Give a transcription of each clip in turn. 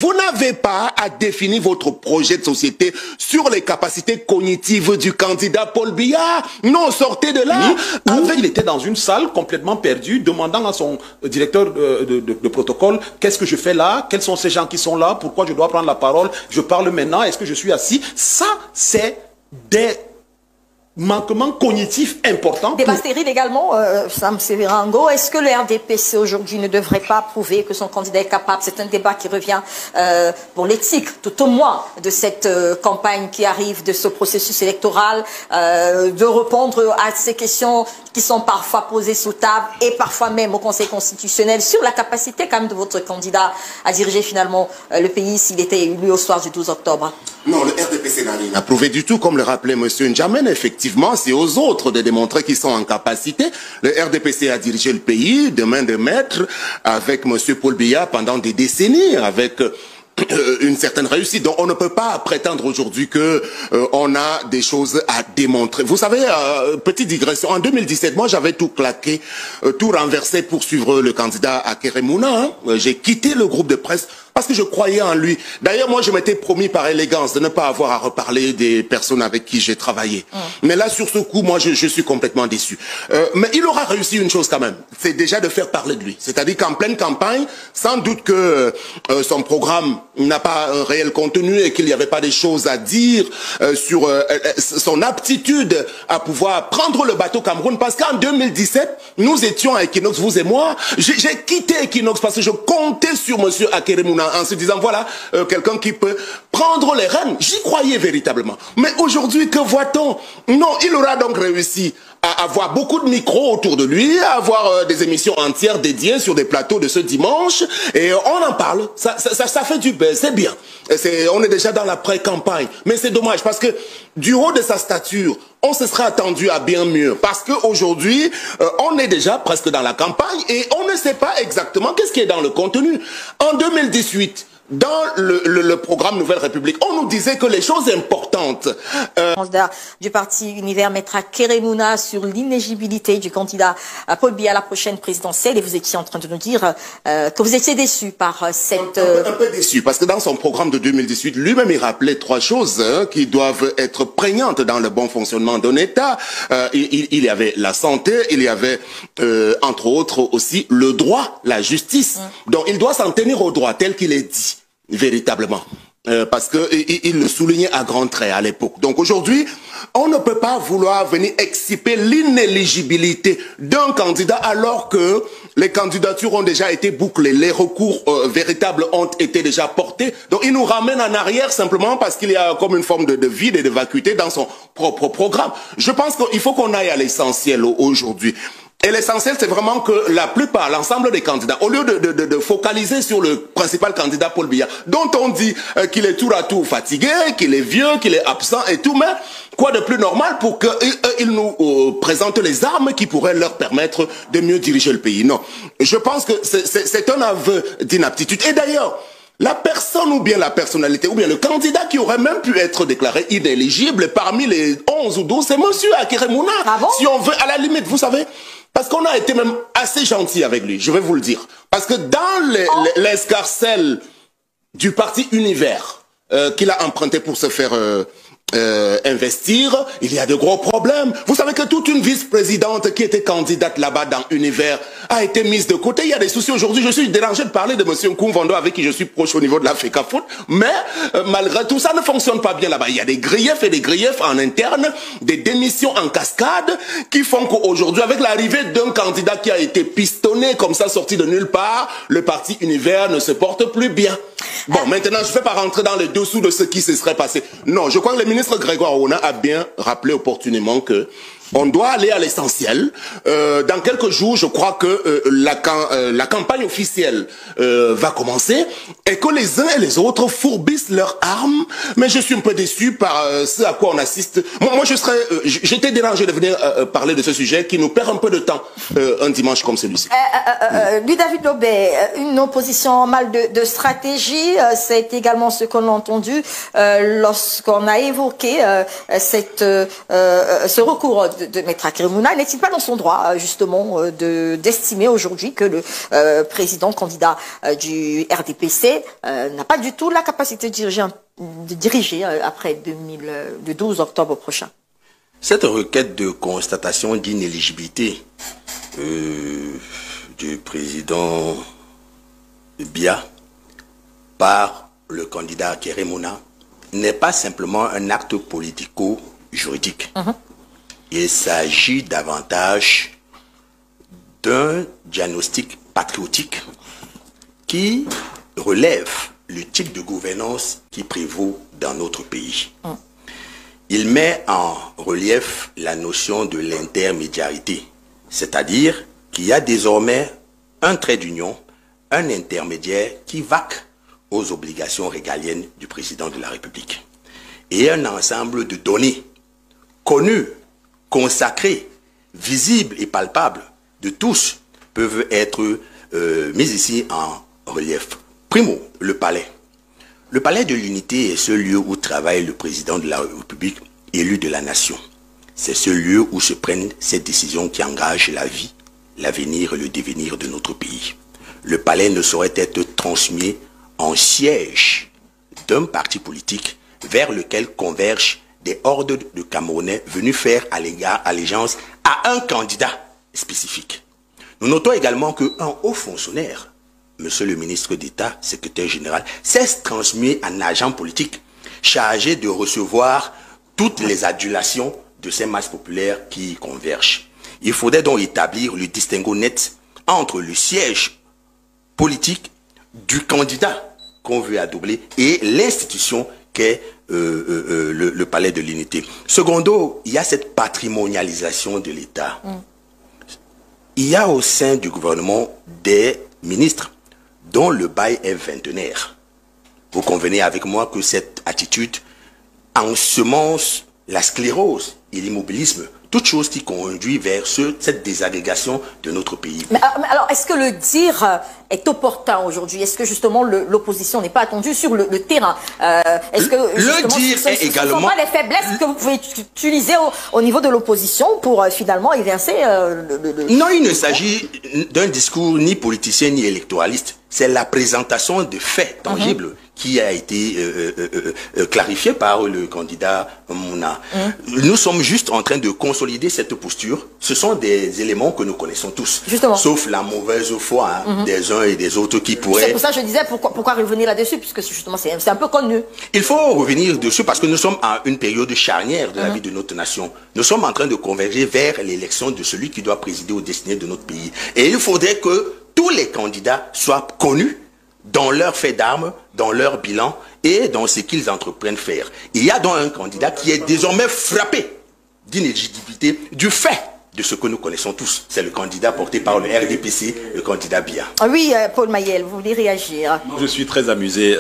Vous n'avez pas à définir votre projet de société sur les capacités cognitives du candidat Paul Biya. Non, sortez de là. Il était dans une salle complètement perdue, demandant à son directeur de protocole, qu'est-ce que je fais là? Quels sont ces gens qui sont là? Pourquoi je dois prendre la parole? Je parle maintenant, est-ce que je suis assis? Ça, c'est des manquement cognitif important. Débat stérile également, Sam Severango. Est-ce que le RDPC aujourd'hui ne devrait pas prouver que son candidat est capable? C'est un débat qui revient pour l'éthique, tout au moins, de cette campagne qui arrive, de ce processus électoral, de répondre à ces questions qui sont parfois posées sous table et parfois même au Conseil constitutionnel sur la capacité quand même de votre candidat à diriger finalement le pays s'il était élu au soir du 12 octobre. Non, le RDPC n'a rien à prouver du tout, comme le rappelait M. N'Djamène. Effectivement, c'est aux autres de démontrer qu'ils sont en capacité. Le RDPC a dirigé le pays de main de maître avec M. Paul Biya pendant des décennies, avec une certaine réussite. Donc on ne peut pas prétendre aujourd'hui que on a des choses à démontrer. Vous savez, petite digression, en 2017, moi j'avais tout claqué, tout renversé pour suivre le candidat Akeremouna. Hein. J'ai quitté le groupe de presse parce que je croyais en lui. D'ailleurs, moi, je m'étais promis par élégance de ne pas avoir à reparler des personnes avec qui j'ai travaillé. Mais là, sur ce coup, moi, je suis complètement déçu. Mais il aura réussi une chose quand même, c'est déjà de faire parler de lui. C'est-à-dire qu'en pleine campagne, sans doute que son programme n'a pas un réel contenu et qu'il n'y avait pas des choses à dire sur son aptitude à pouvoir prendre le bateau Cameroun. Parce qu'en 2017, nous étions à Equinox, vous et moi. J'ai quitté Equinox parce que je comptais sur M. Akeremouna en se disant, voilà, quelqu'un qui peut prendre les rênes. J'y croyais véritablement. Mais aujourd'hui, que voit-on? Non, il aura donc réussi à avoir beaucoup de micros autour de lui, à avoir des émissions entières dédiées sur des plateaux de ce dimanche, et on en parle. Ça fait du buzz, c'est bien. On est déjà dans la pré-campagne. Mais c'est dommage, parce que du haut de sa stature, on se serait attendu à bien mieux. Parce qu'aujourd'hui, on est déjà presque dans la campagne, et on ne sait pas exactement qu'est-ce qui est dans le contenu. En 2018, dans le programme Nouvelle République, on nous disait que les choses importantes... du parti Univers mettra Akeremouna sur l'inéligibilité du candidat Paul Biya à la prochaine présidentielle, et vous étiez en train de nous dire que vous étiez déçu par cette... Un peu déçu, parce que dans son programme de 2018, lui-même il rappelait trois choses qui doivent être prégnantes dans le bon fonctionnement d'un État. Il y avait la santé, il y avait entre autres aussi le droit, la justice. Donc il doit s'en tenir au droit tel qu'il est dit. Véritablement. Parce qu'il le soulignait à grands traits à l'époque. Donc aujourd'hui, on ne peut pas vouloir venir exciper l'inéligibilité d'un candidat alors que les candidatures ont déjà été bouclées, les recours véritables ont été déjà portés. Donc il nous ramène en arrière simplement parce qu'il y a comme une forme de vide et de vacuité dans son propre programme. Je pense qu'il faut qu'on aille à l'essentiel aujourd'hui. Et l'essentiel, c'est vraiment que la plupart, l'ensemble des candidats, au lieu de focaliser sur le principal candidat Paul Biya, dont on dit qu'il est tour à tour fatigué, qu'il est vieux, qu'il est absent et tout, mais quoi de plus normal pour qu'il nous présente les armes qui pourraient leur permettre de mieux diriger le pays? Non. Je pense que c'est un aveu d'inaptitude. Et d'ailleurs, la personne ou bien la personnalité ou bien le candidat qui aurait même pu être déclaré inéligible parmi les 11 ou 12, c'est M. Akeremouna. Ah bon? Si on veut, à la limite, vous savez, parce qu'on a été même assez gentil avec lui, je vais vous le dire. Parce que dans l'escarcelle du parti Univers qu'il a emprunté pour se faire investir, il y a de gros problèmes. Vous savez que toute une vice-présidente qui était candidate là-bas dans Univers a été mise de côté. Il y a des soucis aujourd'hui. Je suis dérangé de parler de M. Nkoumvando avec qui je suis proche au niveau de la FECAFOOT, mais malgré tout ça ne fonctionne pas bien là-bas. Il y a des griefs et des griefs en interne, des démissions en cascade qui font qu'aujourd'hui, avec l'arrivée d'un candidat qui a été pistonné comme ça, sorti de nulle part, le parti Univers ne se porte plus bien. Bon, maintenant, je ne vais pas rentrer dans les dessous de ce qui se serait passé. Non, je crois que le ministre Grégoire Ouna a bien rappelé opportunément que on doit aller à l'essentiel. Dans quelques jours, je crois que la campagne officielle va commencer et que les uns et les autres fourbissent leurs armes. Mais je suis un peu déçu par ce à quoi on assiste. Moi, j'étais dérangé de venir parler de ce sujet qui nous perd un peu de temps un dimanche comme celui-ci. David Lobé, une opposition mal de stratégie, c'est également ce qu'on a entendu lorsqu'on a évoqué ce recours de Maître Akeremouna, n'est-il pas dans son droit, justement, d'estimer aujourd'hui que le président candidat du RDPC n'a pas du tout la capacité de diriger après le 12 octobre prochain? Cette requête de constatation d'inéligibilité du président Biya par le candidat Akeremouna n'est pas simplement un acte politico-juridique. Il s'agit davantage d'un diagnostic patriotique qui relève le type de gouvernance qui prévaut dans notre pays. Il met en relief la notion de l'intermédiarité, c'est-à-dire qu'il y a désormais un trait d'union, un intermédiaire qui vaque aux obligations régaliennes du président de la République. Et un ensemble de données connues, consacrées, visibles et palpables de tous peuvent être mises ici en relief. Primo, le palais. Le palais de l'unité est ce lieu où travaille le président de la République élu de la nation. C'est ce lieu où se prennent ces décisions qui engagent la vie, l'avenir et le devenir de notre pays. Le palais ne saurait être transmis en siège d'un parti politique vers lequel convergent des hordes de Camerounais venus faire allégeance à un candidat spécifique. Nous notons également qu'un haut fonctionnaire, Monsieur le ministre d'État, secrétaire général, s'est transmis un agent politique chargé de recevoir toutes les adulations de ces masses populaires qui convergent. Il faudrait donc établir le distinguo net entre le siège politique du candidat qu'on veut adoubler et l'institution qu'est le palais de l'unité. Secondo, il y a cette patrimonialisation de l'État. Il y a au sein du gouvernement des ministres dont le bail est vingtenaire. Vous convenez avec moi que cette attitude ensemence la sclérose et l'immobilisme, toute chose qui conduit vers cette désagrégation de notre pays. Mais alors, est-ce que le dire est opportun aujourd'hui? Est-ce que justement l'opposition n'est pas attendue sur le terrain? Est-ce que le dire est également... Ce ne sont pas les faiblesses que vous pouvez utiliser au niveau de l'opposition pour finalement exercer Non, il ne s'agit d'un discours ni politicien ni électoraliste. C'est la présentation de faits tangibles qui a été clarifié par le candidat Mouna. Nous sommes juste en train de consolider cette posture. Ce sont des éléments que nous connaissons tous. Justement. Sauf la mauvaise foi des uns et des autres qui pourraient... C'est pour ça que je disais pourquoi revenir là-dessus, puisque justement c'est un peu connu. Il faut revenir dessus parce que nous sommes à une période charnière de la vie de notre nation. Nous sommes en train de converger vers l'élection de celui qui doit présider aux destinées de notre pays. Et il faudrait que tous les candidats soient connus dans leurs faits d'armes, dans leur bilan et dans ce qu'ils entreprennent faire. Il y a donc un candidat qui est désormais frappé d'inéligibilité du fait de ce que nous connaissons tous. C'est le candidat porté par le RDPC, le candidat Biya. Ah oui, Paul Mayel, vous voulez réagir? Je suis très amusé.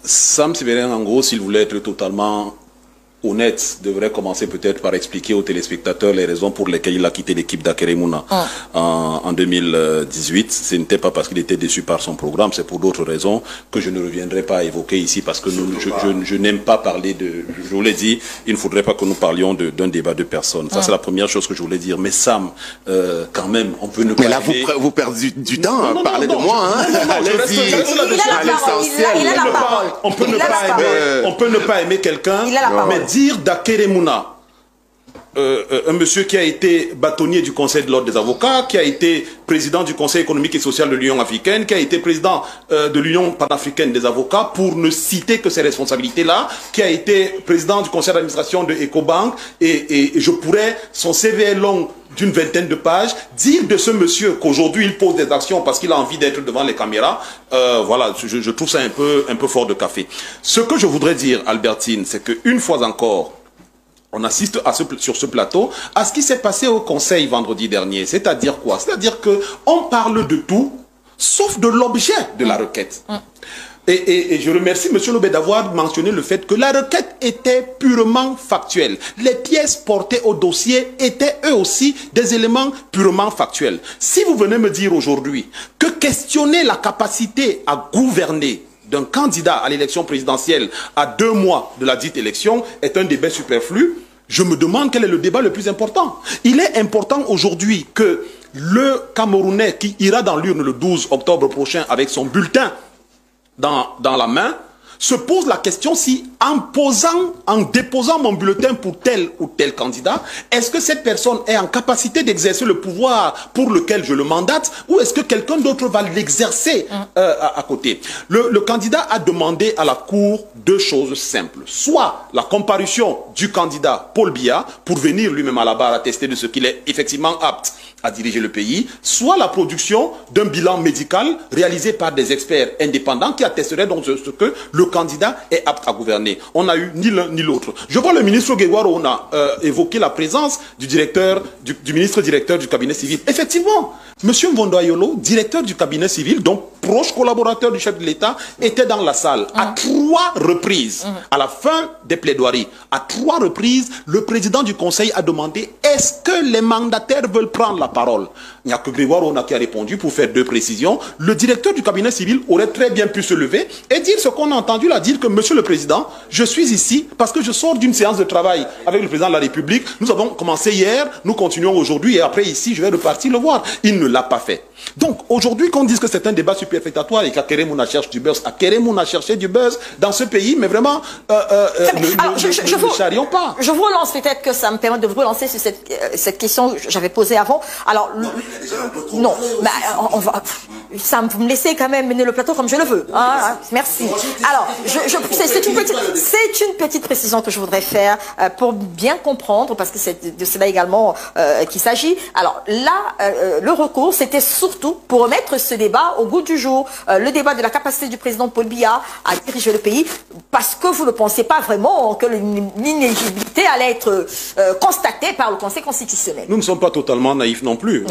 Sam Sévérin, en gros, s'il voulait être totalement honnête, devrait commencer peut-être par expliquer aux téléspectateurs les raisons pour lesquelles il a quitté l'équipe d'Akeremouna en 2018. Ce n'était pas parce qu'il était déçu par son programme, c'est pour d'autres raisons que je ne reviendrai pas à évoquer ici parce que je n'aime pas parler de... Je vous l'ai dit, il ne faudrait pas que nous parlions d'un débat de personnes. Ça, c'est la première chose que je voulais dire. Mais Sam, quand même, on peut ne pas... Mais là, vous perdez du temps à parler de moi. On peut ne pas aimer quelqu'un, mais dire d'Akeremouna, un monsieur qui a été bâtonnier du Conseil de l'ordre des avocats, qui a été président du Conseil économique et social de l'Union africaine, qui a été président de l'Union panafricaine des avocats, pour ne citer que ces responsabilités-là, qui a été président du conseil d'administration de Ecobank, et je pourrais, son CV est long d'une vingtaine de pages, dire de ce monsieur qu'aujourd'hui il pose des actions parce qu'il a envie d'être devant les caméras, voilà, je trouve ça un peu fort de café. Ce que je voudrais dire, Albertine, c'est qu'une fois encore, on assiste sur ce plateau à ce qui s'est passé au Conseil vendredi dernier. C'est-à-dire quoi? C'est-à-dire qu'on parle de tout, sauf de l'objet de la requête. Et je remercie M. Lobé d'avoir mentionné le fait que la requête était purement factuelle. Les pièces portées au dossier étaient eux aussi des éléments purement factuels. Si vous venez me dire aujourd'hui que questionner la capacité à gouverner d'un candidat à l'élection présidentielle à 2 mois de la dite élection est un débat superflu, je me demande quel est le débat le plus important. Il est important aujourd'hui que le Camerounais qui ira dans l'urne le 12 octobre prochain avec son bulletin dans la main, se pose la question si en déposant mon bulletin pour tel ou tel candidat, est-ce que cette personne est en capacité d'exercer le pouvoir pour lequel je le mandate ou est-ce que quelqu'un d'autre va l'exercer à côté? Le candidat a demandé à la Cour 2 choses simples. Soit la comparution du candidat Paul Biya pour venir lui-même à la barre attester de ce qu'il est effectivement apte à diriger le pays, soit la production d'un bilan médical réalisé par des experts indépendants qui attesteraient donc ce que le candidat est apte à gouverner. On n'a eu ni l'un ni l'autre. Je vois le ministre Guéguaro, on a évoqué la présence du ministre directeur du cabinet civil. Effectivement, M. Mvondoayolo, directeur du cabinet civil, donc proche collaborateur du chef de l'État, était dans la salle à 3 reprises. À la fin des plaidoiries, à 3 reprises, le président du Conseil a demandé est-ce que les mandataires veulent prendre la parole? Il n'y a que Grégoire Ona qui a répondu pour faire 2 précisions. Le directeur du cabinet civil aurait très bien pu se lever et dire ce qu'on a entendu là, dire que Monsieur le Président, je suis ici parce que je sors d'une séance de travail avec le président de la République. Nous avons commencé hier, nous continuons aujourd'hui et après ici, je vais repartir le voir. Il ne l'a pas fait. Donc aujourd'hui, qu'on dise que c'est un débat superfétatoire et qu'Akere Mouna cherche du buzz, Akere Mouna cherché du buzz dans ce pays, mais vraiment, ne charrions pas. Je vous relance, peut-être que ça me permet de vous relancer sur cette question que j'avais posée avant. Alors, non, mais vous me laissez quand même mener le plateau comme je le veux. Hein, merci. Alors, c'est une petite précision que je voudrais faire pour bien comprendre, parce que c'est de cela également qu'il s'agit. Alors là, le recours, c'était surtout pour remettre ce débat au goût du jour, le débat de la capacité du président Paul Biya à diriger le pays, parce que vous ne pensez pas vraiment que l'inéligibilité allait être constatée par le Conseil constitutionnel. Nous ne sommes pas totalement naïfs non plus.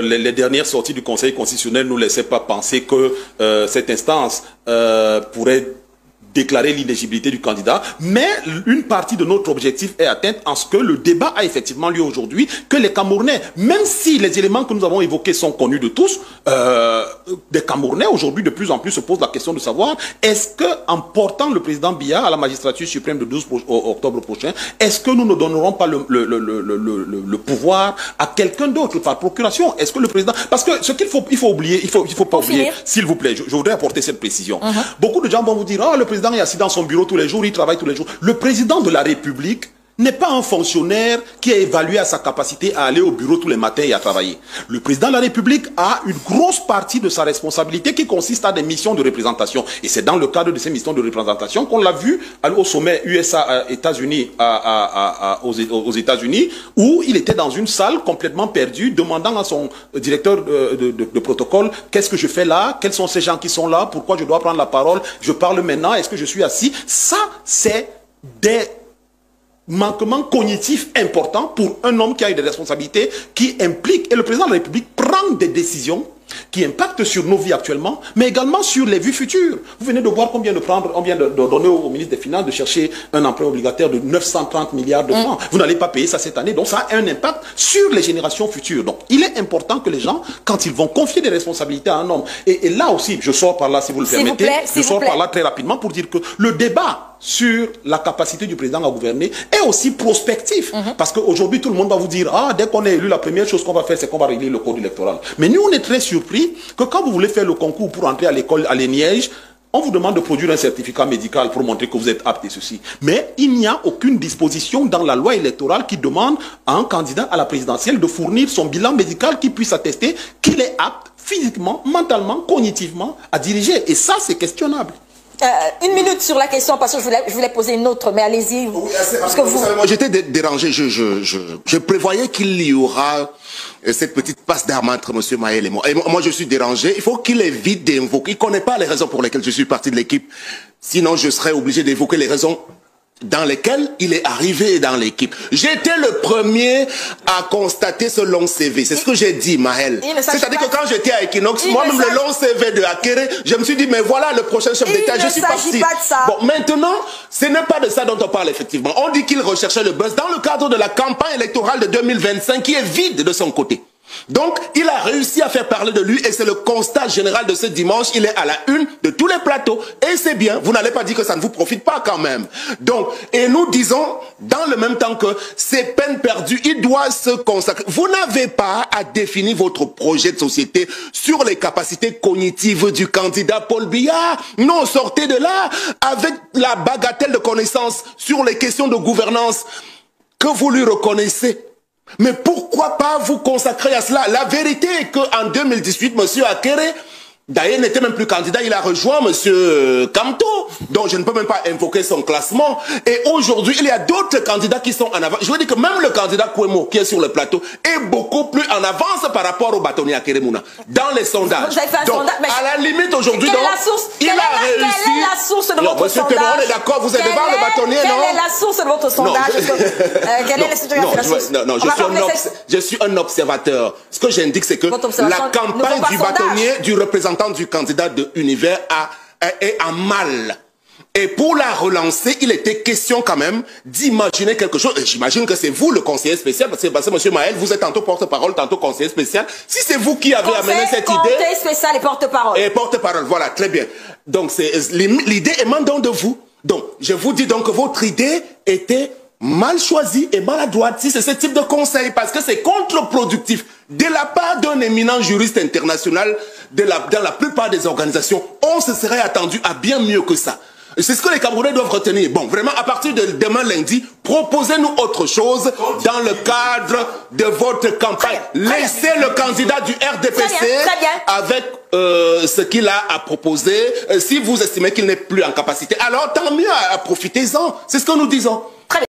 Les dernières sorties du Conseil constitutionnel ne nous laissaient pas penser que cette instance pourrait déclarer l'inéligibilité du candidat, mais une partie de notre objectif est atteinte en ce que le débat a effectivement lieu aujourd'hui, que les Camerounais, même si les éléments que nous avons évoqués sont connus de tous, des Camerounais aujourd'hui de plus en plus se posent la question de savoir est-ce que en portant le président Biya à la magistrature suprême le 12 octobre prochain, est-ce que nous ne donnerons pas le pouvoir à quelqu'un d'autre par procuration? Est-ce que le président... Parce que ce qu'il faut oublier, il faut pas oublier, s'il vous plaît, je voudrais apporter cette précision. Beaucoup de gens vont vous dire, le président est assis dans son bureau tous les jours, il travaille tous les jours. Le président de la République n'est pas un fonctionnaire qui est évalué à sa capacité à aller au bureau tous les matins et à travailler. Le président de la République a une grosse partie de sa responsabilité qui consiste à des missions de représentation. Et c'est dans le cadre de ces missions de représentation qu'on l'a vu au sommet USA-États-Unis aux États-Unis, où il était dans une salle complètement perdue, demandant à son directeur de protocole, qu'est-ce que je fais là? Quels sont ces gens qui sont là? Pourquoi je dois prendre la parole? Je parle maintenant, est-ce que je suis assis? Ça, c'est des manquement cognitif important pour un homme qui a eu des responsabilités qui impliquent, et le président de la République prend des décisions qui impactent sur nos vies actuellement, mais également sur les vues futures. Vous venez de voir combien on vient de donner au ministre des Finances de chercher un emprunt obligataire de 930 milliards de francs. Vous n'allez pas payer ça cette année, donc ça a un impact sur les générations futures. Donc il est important que les gens, quand ils vont confier des responsabilités à un homme, et là aussi, je sors par là si vous le permettez, je sors par là très rapidement pour dire que le débat sur la capacité du président à gouverner est aussi prospectif. Parce qu'aujourd'hui, tout le monde va vous dire, dès qu'on est élu, la première chose qu'on va faire, c'est qu'on va régler le code électoral. Mais nous, on est très surpris que quand vous voulez faire le concours pour entrer à l'école à l'ENIEJ, on vous demande de produire un certificat médical pour montrer que vous êtes apte et ceci. Mais il n'y a aucune disposition dans la loi électorale qui demande à un candidat à la présidentielle de fournir son bilan médical qui puisse attester qu'il est apte physiquement, mentalement, cognitivement à diriger. Et ça, c'est questionnable. Une minute sur la question, parce que je voulais poser une autre, mais allez-y. Oui, moi, j'étais dérangé. Je prévoyais qu'il y aura cette petite passe d'armes entre M. Maël et moi. Et moi, je suis dérangé. Il faut qu'il évite d'évoquer. Il ne connaît pas les raisons pour lesquelles je suis parti de l'équipe. Sinon, je serais obligé d'évoquer les raisons dans lesquelles il est arrivé dans l'équipe. J'étais le premier à constater ce long CV. C'est ce que j'ai dit, Maël. C'est-à-dire que quand j'étais à Equinox, moi-même, le long CV de Akere, je me suis dit, mais voilà le prochain chef d'État. Je suis parti. Bon, maintenant, ce n'est pas de ça dont on parle, effectivement. On dit qu'il recherchait le buzz dans le cadre de la campagne électorale de 2025 qui est vide de son côté. Donc, il a réussi à faire parler de lui et c'est le constat général de ce dimanche. Il est à la une de tous les plateaux. Et c'est bien. Vous n'allez pas dire que ça ne vous profite pas quand même. Donc, et nous disons, dans le même temps que c'est peine perdue, il doit se consacrer. Vous n'avez pas à définir votre projet de société sur les capacités cognitives du candidat Paul Biya. Non, sortez de là avec la bagatelle de connaissances sur les questions de gouvernance que vous lui reconnaissez. Mais pourquoi pas vous consacrer à cela? La vérité est qu'en 2018, M. Akere, d'ailleurs, n'était même plus candidat, il a rejoint M. Kamto, dont je ne peux même pas invoquer son classement. Et aujourd'hui, il y a d'autres candidats qui sont en avance. Je veux dire que même le candidat Kwemo, qui est sur le plateau, est beaucoup plus en avance par rapport au bâtonnier Akere Mouna, dans les sondages. Vous avez fait un donc, sondage, mais à la limite, aujourd'hui, quelle est la source? il a réussi. Quelle est la source de votre Monsieur sondage? On est d'accord, vous êtes devant le bâtonnier, non? Quelle est la source de votre sondage? Quelle est la source? Non, je suis un observateur. Ce que j'indique, c'est que la campagne du bâtonnier, du représentant du candidat de Univers est en mal. Et pour la relancer, il était question quand même d'imaginer quelque chose. J'imagine que c'est vous le conseiller spécial, parce que M. Maël, vous êtes tantôt porte-parole, tantôt conseiller spécial. Si c'est vous qui avez amené cette idée... Conseiller spécial et porte-parole. Et porte-parole, voilà, très bien. Donc l'idée émane donc de vous. Donc, je vous dis donc que votre idée était mal choisie et maladroite, si c'est ce type de conseil, parce que c'est contre-productif. De la part d'un éminent juriste international, dans la plupart des organisations, on se serait attendu à bien mieux que ça. C'est ce que les Camerounais doivent retenir. Bon, vraiment, à partir de demain lundi, proposez-nous autre chose dans le cadre de votre campagne. Laissez le candidat du RDPC avec ce qu'il a à proposer. Si vous estimez qu'il n'est plus en capacité, alors tant mieux, profitez-en. C'est ce que nous disons.